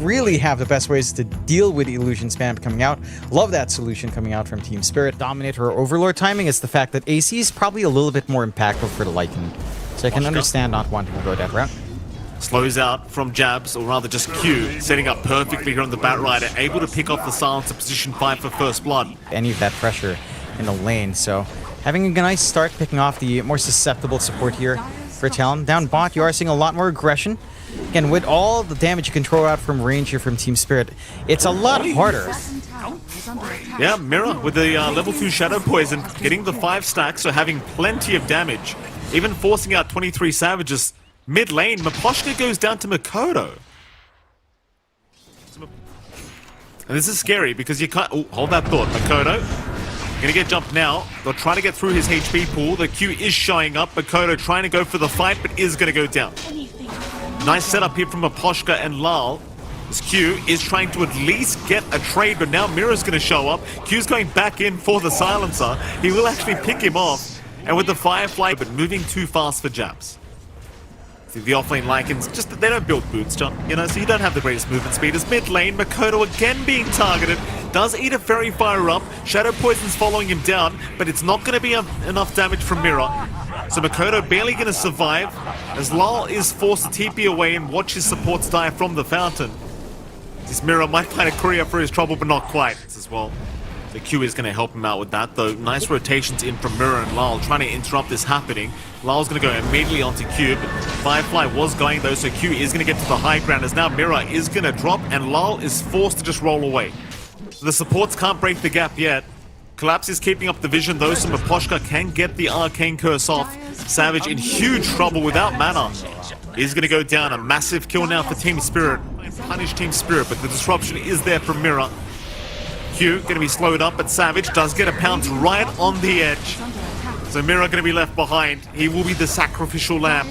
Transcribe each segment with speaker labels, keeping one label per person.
Speaker 1: really have the best ways to deal with illusion spam coming out. Love that solution coming out from Team Spirit. Dominator or Overlord timing is the fact that AC is probably a little bit more impactful for the Lycan. So I can understand not wanting to go that route.
Speaker 2: Slows out from Jabs, or rather just Q, setting up perfectly here on the Batrider, able to pick off the Silence to position 5 for first blood.
Speaker 1: Any of that pressure in the lane, so having a nice start picking off the more susceptible support here for Talon. Down bot, you are seeing a lot more aggression. Again, with all the damage you can throw out from range here from Team Spirit, it's a lot harder.
Speaker 2: Yeah, Mira with the level 2 Shadow Poison, getting the 5 stacks, so having plenty of damage. Even forcing out 23 Savages. Mid lane, MLPdota goes down to MLPdota. And this is scary because you can't... Oh, hold that thought. MLPdota gonna get jumped now. They'll try to get through his HP pool. The Q is showing up. MLPdota trying to go for the fight, but is gonna go down. Nice setup here from MLPdota and Lal. This Q is trying to at least get a trade, but now Mira's gonna show up. Q's going back in for the silencer. He will actually pick him off. And with the Firefly, but moving too fast for Jabs. See, the offlane Lycans, just they don't build boots, John. You know, so you don't have the greatest movement speed. As mid lane, MLPdota again being targeted. Does eat a Fairy Fire up. Shadow Poison's following him down, but it's not going to be enough damage from Mira. So MLPdota barely going to survive, as Lal is forced to TP away and watch his supports die from the fountain. This Mira might find a courier for his trouble, but not quite as well. The Q is going to help him out with that, though. Nice rotations in from Mira and Lal, trying to interrupt this happening. Lal's going to go immediately onto Q, but Firefly was going, though, so Q is going to get to the high ground, as now Mira is going to drop, and Lal is forced to just roll away. The supports can't break the gap yet. Collapse is keeping up the vision, though, so MLPdota can get the Arcane Curse off. Savage in huge trouble without mana. He's going to go down. A massive kill now for Team Spirit. Punish Team Spirit, but the disruption is there from Mira. Q going to be slowed up, but Savage does get a pounce right on the edge. So Mira going to be left behind. He will be the sacrificial lamb.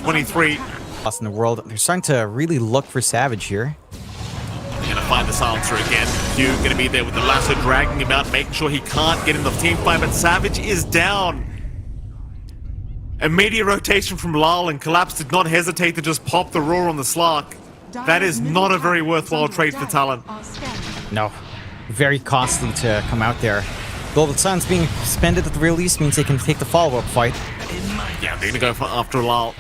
Speaker 2: 23.
Speaker 1: Lost in the world. They're starting to really look for Savage here.
Speaker 2: They're going to find the silencer again. Q going to be there with the lasso dragging him out, making sure he can't get in the team fight, but Savage is down. Immediate rotation from Lal, and Collapse did not hesitate to just pop the roar on the Slark. That is not a very worthwhile trade for Talon.
Speaker 1: No. Very costly to come out there. Global Silence being suspended at the very least means they can take the follow-up fight.
Speaker 2: Yeah, they're gonna go for after Lal,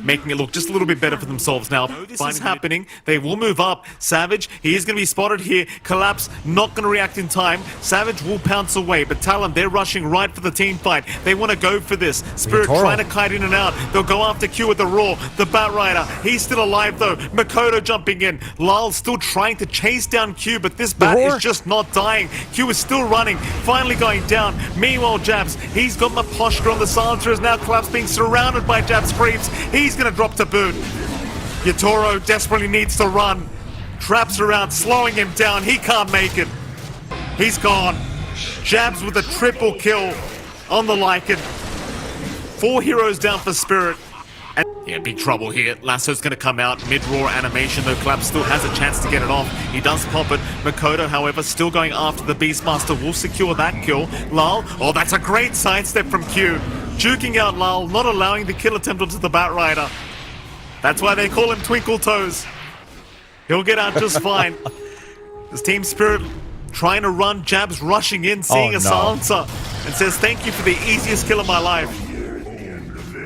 Speaker 2: making it look just a little bit better for themselves now. This is happening. They will move up. Savage, he is going to be spotted here. Collapse, not going to react in time. Savage will pounce away, but Talon, they're rushing right for the team fight. They want to go for this. Spirit trying to kite in and out. They'll go after Q with the Roar. The Batrider, he's still alive though. MLPdota jumping in. Lal still trying to chase down Q, but this Bat is just not dying. Q is still running, finally going down. Meanwhile, Jabs, he's got MLPdota on the silencer, is now Collapse being surrounded by Jabs creeps. He's going to drop to boot. Yatoro desperately needs to run. Traps around, slowing him down. He can't make it. He's gone. Jabs with a triple kill on the Lycan. 4 heroes down for Spirit. And yeah, big trouble here. Lasso's going to come out. Mid-roar animation, though Collapse still has a chance to get it off. He does pop it. MLPdota, however, still going after the Beastmaster, will secure that kill. Lal, oh, that's a great sidestep from Q. Juking out Lal, not allowing the kill attempt onto the Batrider. That's why they call him Twinkle Toes. He'll get out just fine. This Team Spirit trying to run, Jabs rushing in, seeing a silencer, and says, thank you for the easiest kill of my life.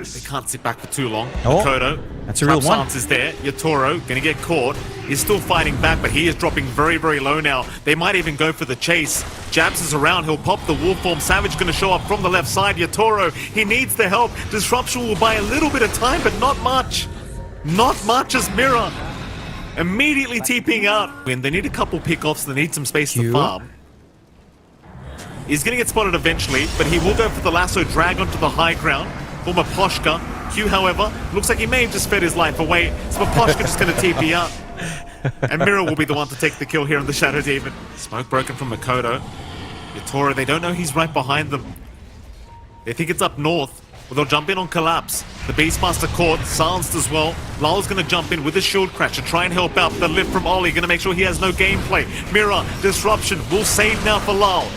Speaker 2: They can't sit back for too long. MLPdota,
Speaker 1: that's a real one.
Speaker 2: Silence is there. Yatoro gonna get caught. He's still fighting back, but he is dropping very, very low now. They might even go for the chase. Jabs is around. He'll pop the wolf form. Savage gonna show up from the left side. Yatoro, he needs the help. Disruption will buy a little bit of time, but not much. Not much as Mira immediately TPing out. When they need a couple pickoffs, they need some space to farm. He's gonna get spotted eventually, but he will go for the lasso drag onto the high ground. For MLPdota. Q, however, looks like he may have just fed his life away. So MLPdota just going to TP up. And Mira will be the one to take the kill here on the Shadow Demon. Smoke broken from MLPdota. Yatoro, they don't know he's right behind them. They think it's up north. Well, they'll jump in on Collapse. The Beastmaster caught, silenced as well. Lal's going to jump in with a shield crash to try and help out. The lift from Ollie, going to make sure he has no gameplay. Mira, disruption, will save now for Lal.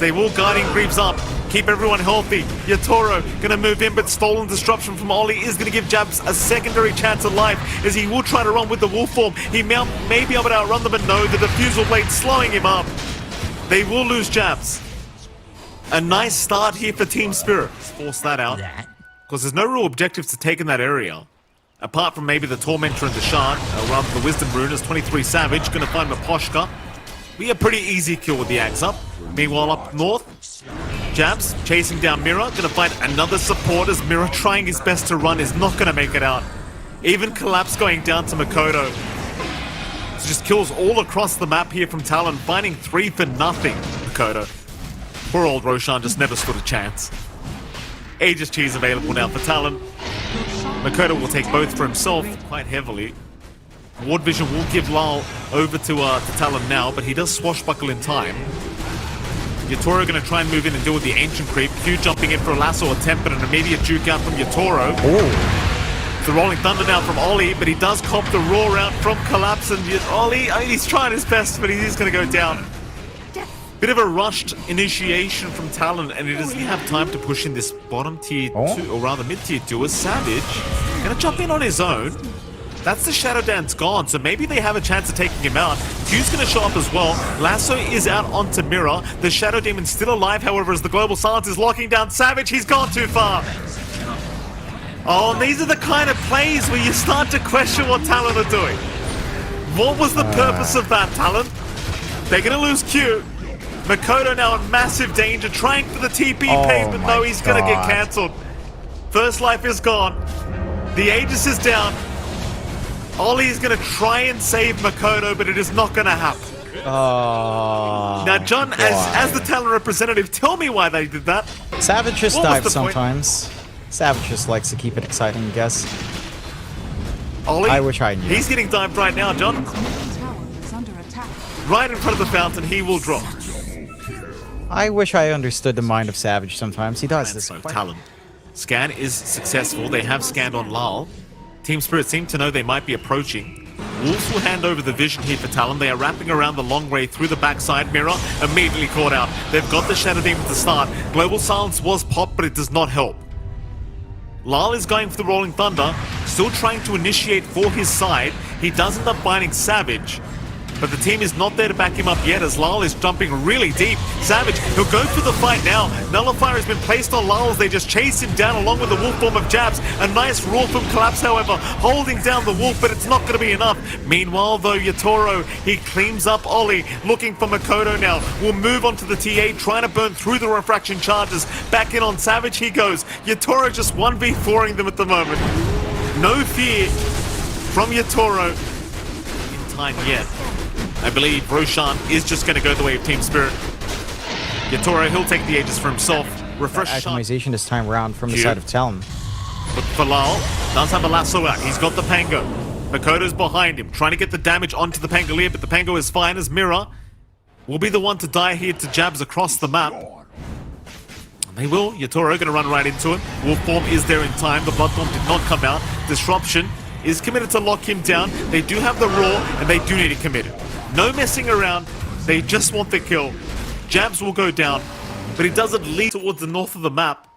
Speaker 2: They will guiding Greaves up. Keep everyone healthy. Yatoro gonna move in, but stolen disruption from Ollie is gonna give Jabs a secondary chance at life as he will try to run with the wolf form. He may be able to outrun them, but no, the diffusal blade slowing him up. They will lose Jabs. A nice start here for Team Spirit. Force that out. Because there's no real objectives to take in that area. Apart from maybe the Tormentor and the Shard, or rather the Wisdom Rune, as 23 Savage gonna find Maposhka. Be a pretty easy kill with the axe up. Meanwhile, up north, Jabs chasing down Mira. Gonna find another support as Mira trying his best to run is not gonna make it out. Even Collapse going down to Makoto. So just kills all across the map here from Talon, finding 3 for nothing. Makoto. Poor old Roshan just never stood a chance. Aegis Cheese available now for Talon. Makoto will take both for himself quite heavily. Ward Vision will give Lal over to Talon now, but he does swashbuckle in time. Yatoro going to try and move in and deal with the Ancient Creep. Q jumping in for a lasso attempt, but an immediate juke out from Yatoro.
Speaker 1: Oh.
Speaker 2: The Rolling Thunder now from Ollie, but he does cop the roar out from Collapse, and Ollie, he's trying his best, but he's going to go down. Bit of a rushed initiation from Talon, and he doesn't have time to push in this bottom tier 2, or rather mid tier 2, as Savage going to jump in on his own. That's the Shadow Dance gone, so maybe they have a chance of taking him out. Q's going to show up as well. Lasso is out onto Mira. The Shadow Demon's still alive, however, as the Global Silence is locking down Savage. He's gone too far. Oh, and these are the kind of plays where you start to question what Talon are doing. What was the purpose of that, Talon? They're going to lose Q. Makoto now in massive danger, trying for the TP phase, but no, he's going to get cancelled. First life is gone. The Aegis is down. Ollie's going to try and save Makoto, but it is not going to happen. Now, John, as the Talon representative, tell me why they did that.
Speaker 1: Savage just dives sometimes. Savage just likes to keep it exciting, I guess.
Speaker 2: Ollie,
Speaker 1: I wish I knew.
Speaker 2: He's getting dived right now, John. Right in front of the fountain, he will drop.
Speaker 1: I wish I understood the mind of Savage sometimes. He does this.
Speaker 2: Talon. Scan is successful. They have scanned on Lal. Team Spirit seem to know they might be approaching. Wolves will hand over the vision here for Talon. They are wrapping around the long way through the backside. Mira immediately caught out. They've got the Shadow Demon to start. Global Silence was popped, but it does not help. Lal is going for the Rolling Thunder, still trying to initiate for his side. He does end up finding Savage, but the team is not there to back him up yet as Lal is jumping really deep. Savage, he'll go for the fight now. Nullifier has been placed on Lal as they just chase him down along with the wolf form of Jabs. A nice roar from Collapse, however, holding down the wolf, but it's not going to be enough. Meanwhile, though, Yatoro, he cleans up Ollie, looking for Makoto now. Will move on to the TA, trying to burn through the refraction charges. Back in on Savage he goes. Yatoro just 1v4ing them at the moment. No fear from Yatoro in time yet. I believe Roshan is just going to go the way of Team Spirit. Yatoro, he'll take the Aegis for himself. Refresh
Speaker 1: Atomization this time around from the side of Talon.
Speaker 2: But Falal does have a lasso out. He's got the Pango. Makoto's behind him, trying to get the damage onto the Pangolier, but the Pango is fine as Mira will be the one to die here to Jabs across the map. And they will. Yatoro going to run right into him. Wolf form is there in time. The Blood form did not come out. Disruption is committed to lock him down. They do have the roar, and they do need it committed. No messing around. They just want the kill. Jabs will go down, but he doesn't lead towards the north of the map.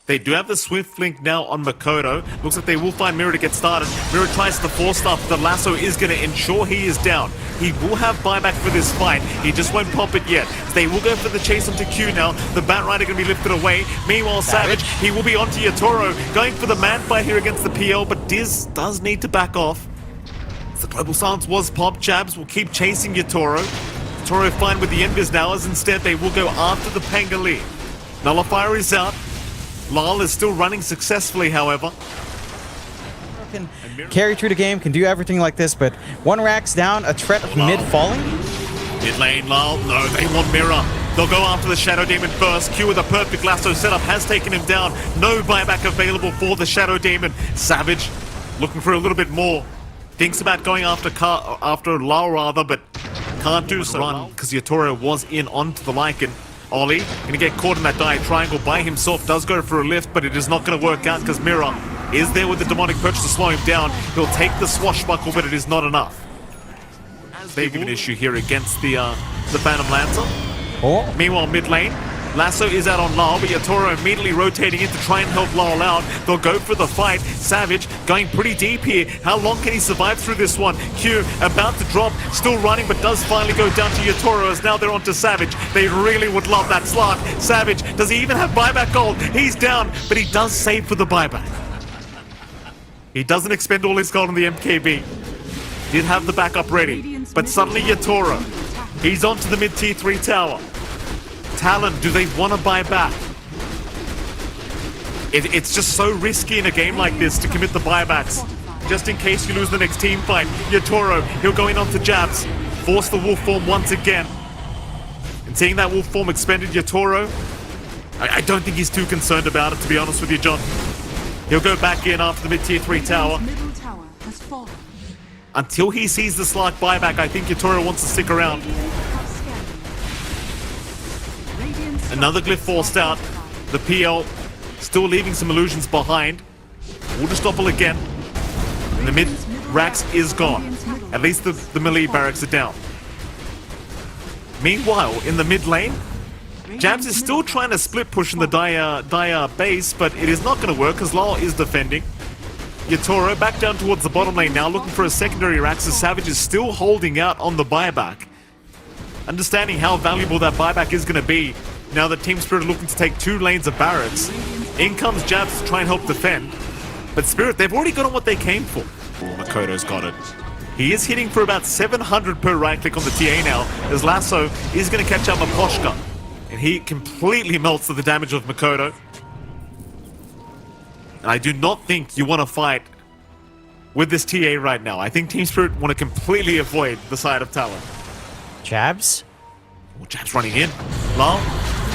Speaker 2: They do have the Swift Link now on Makoto. Looks like they will find Mira to get started. Mira tries to force stuff. The lasso is going to ensure he is down. He will have buyback for this fight. He just won't pop it yet. They will go for the chase onto Q now. The Bat Rider going to be lifted away. Meanwhile, Savage, he will be onto Yatoro. Going for the man fight here against the PL, but Diz does need to back off. The Global Silence was popped. Jabs will keep chasing Yatoro. Yatoro fine with the Envies now, as instead they will go after the Pangolier. Nullifier is out. Lal is still running successfully, however.
Speaker 1: Can carry through the game, can do everything like this, but one rack's down, a threat of mid falling.
Speaker 2: Mid lane, Lal. No, they want Mira. They'll go after the Shadow Demon first. Q with a perfect lasso setup has taken him down. No buyback available for the Shadow Demon. Savage looking for a little bit more. Thinks about going after Lal rather, but can't do so. Run because Yatoro was in onto the Lycan. Ollie gonna get caught in that dire triangle by himself. Does go for a lift, but it is not gonna work out because Mira is there with the demonic perch to slow him down. He'll take the swashbuckle, but it is not enough. As big of an issue here against the Phantom Lancer. Meanwhile, mid lane, Lasso is out on Lyle, but Yatoro immediately rotating in to try and help Lyle out. They'll go for the fight. Savage going pretty deep here. How long can he survive through this one? Q about to drop, still running, but does finally go down to Yatoro as now they're on to Savage. They really would love that slot. Savage, does he even have buyback gold? He's down, but he does save for the buyback. He doesn't expend all his gold on the MKB. Did have the backup ready, but suddenly Yatoro, he's onto the mid tier 3 tower. Talon, do they want to buy back? It's just so risky in a game like this to commit the buybacks, just in case you lose the next team fight. Yatoro, he'll go in onto jabs, force the wolf form once again. And seeing that wolf form expended, Yatoro, I don't think he's too concerned about it, to be honest with you, John. He'll go back in after the mid tier 3 tower. Until he sees the Slark buyback, I think Yatoro wants to stick around. Another glyph forced out. The PL still leaving some illusions behind. Waterstoppel again. And the mid racks is gone. At least the melee barracks are down. Meanwhile, in the mid lane, Jabs is still trying to split push in the Dire base, but it is not going to work because Lyle is defending. Yatoro back down towards the bottom lane now, looking for a secondary rack, so Savage is still holding out on the buyback. Understanding how valuable that buyback is going to be now that Team Spirit are looking to take 2 lanes of barracks. In comes Jabs to try and help defend. But Spirit, they've already gotten what they came for. Makoto's got it. He is hitting for about 700 per right click on the TA now, as Lasso is going to catch up Maposhka. And he completely melts to the damage of Makoto. And I do not think you want to fight with this TA right now. I think Team Spirit want to completely avoid the side of Talon.
Speaker 1: Jabs?
Speaker 2: Oh, Jabs running in. Lyle,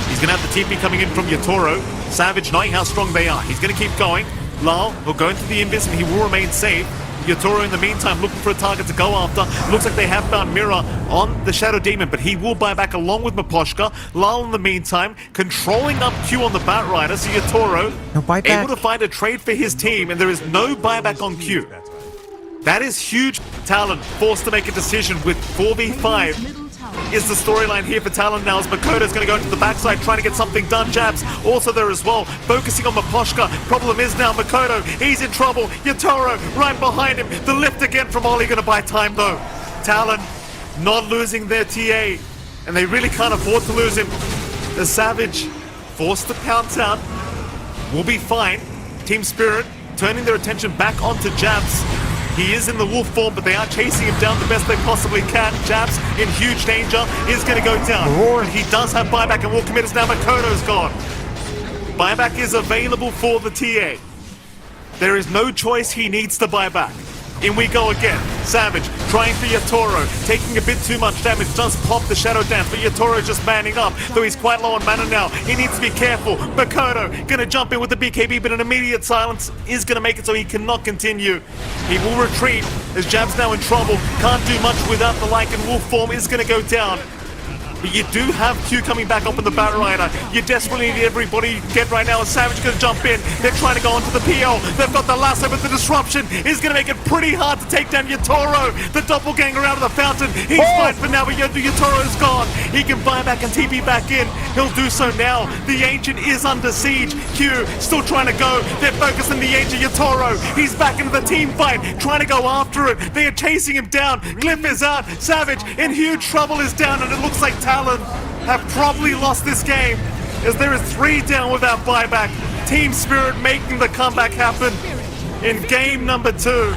Speaker 2: he's going to have the TP coming in from Yatoro. Savage knowing how strong they are. He's going to keep going. Lyle will go into the Invis and he will remain safe. Yatoro in the meantime looking for a target to go after. Looks like they have found Mira on the Shadow Demon, but he will buy back along with Maposhka. Lyle in the meantime controlling up Q on the Batrider, so Yatoro
Speaker 1: no buyback.
Speaker 2: able to find a trade for his team, and there is no buyback on Q. That is huge. Talon forced to make a decision with 4v5. Is the storyline here for Talon now as Makoto's going to go into the backside trying to get something done. Jabs also there as well, focusing on Maposhka. Problem is now Makoto, he's in trouble. Yatoro right behind him. The lift again from Ollie, going to buy time though. Talon not losing their TA, and they really can't afford to lose him. The Savage forced to pounce out. Will be fine. Team Spirit turning their attention back onto Jabs. He is in the wolf form, but they are chasing him down the best they possibly can. Jabs in huge danger, is going to go down.
Speaker 1: Roar.
Speaker 2: He does have buyback and will commit us now. Makoto's gone. Buyback is available for the TA. There is no choice, he needs to buy back. In we go again. Savage trying for Yatoro, taking a bit too much damage, does pop the Shadow Dance, but Yatoro just manning up, though he's quite low on mana now. He needs to be careful. Makoto gonna jump in with the BKB, but an immediate silence is gonna make it so he cannot continue. He will retreat as Jab's now in trouble. Can't do much without the Lycan Wolf form, is gonna go down. But you do have Q coming back up in the Batrider. You desperately need everybody you can get right now. Savage going to jump in. They're trying to go onto the PL. They've got the lasso, but the disruption is going to make it pretty hard to take down Yatoro. The doppelganger out of the fountain. He's fine for now, but Yatoro's gone. He can buy back and TP back in. He'll do so now. The Ancient is under siege. Q still trying to go. They're focusing the Ancient. Yatoro, he's back into the team fight, trying to go after it. They are chasing him down. Glyph is out. Savage in huge trouble is down, and it looks like Talon have probably lost this game as there is 3 down without buyback. Team Spirit making the comeback happen in game number 2.